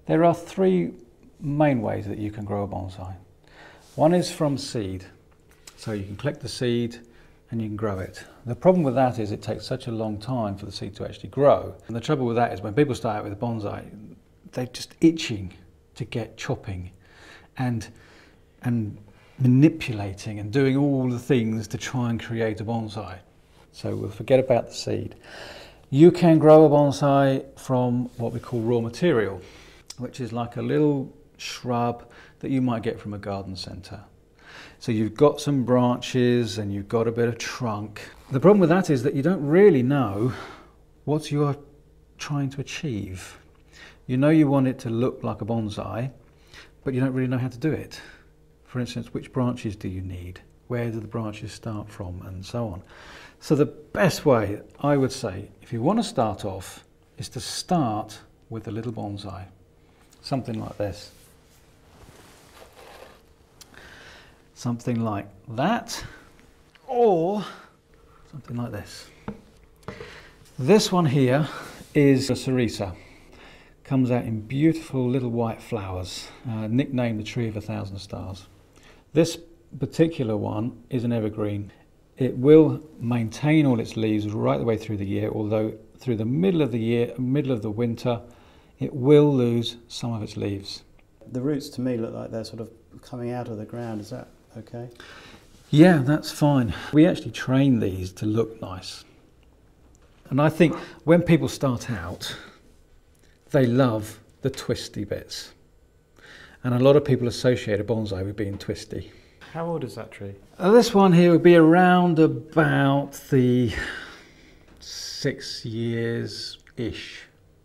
There are three main ways that you can grow a bonsai. One is from seed. So you can collect the seed and you can grow it. The problem with that is it takes such a long time for the seed to actually grow. And the trouble with that is when people start out with a bonsai, they're just itching to get chopping and manipulating and doing all the things to try and create a bonsai. So we'll forget about the seed. You can grow a bonsai from what we call raw material, which is like a little shrub that you might get from a garden centre. So you've got some branches and you've got a bit of trunk. The problem with that is that you don't really know what you're trying to achieve. You know you want it to look like a bonsai, but you don't really know how to do it. For instance, which branches do you need? Where do the branches start from? And so on. So the best way, I would say, if you want to start off, is to start with a little bonsai. Something like this. Something like that, or something like this. This one here is a Serissa. Comes out in beautiful little white flowers, nicknamed the Tree of 1,000 Stars. This particular one is an evergreen. It will maintain all its leaves right the way through the year, although through the middle of the year, middle of the winter, it will lose some of its leaves. The roots to me look like they're sort of coming out of the ground. Is that okay? Yeah, that's fine. We actually train these to look nice. And I think when people start out, they love the twisty bits. And a lot of people associate a bonsai with being twisty. How old is that tree? This one here would be around about the 6 years-ish,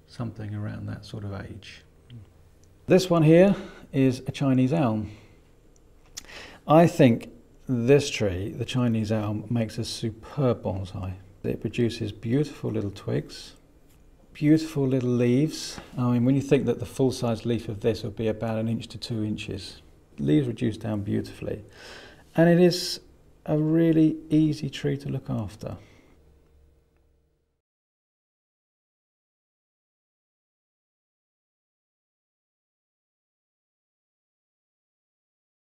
something around that sort of age. This one here is a Chinese elm. I think this tree, the Chinese elm, makes a superb bonsai. It produces beautiful little twigs, beautiful little leaves. I mean, when you think that the full-size leaf of this would be about 1 inch to 2 inches, leaves reduce down beautifully. And it is a really easy tree to look after.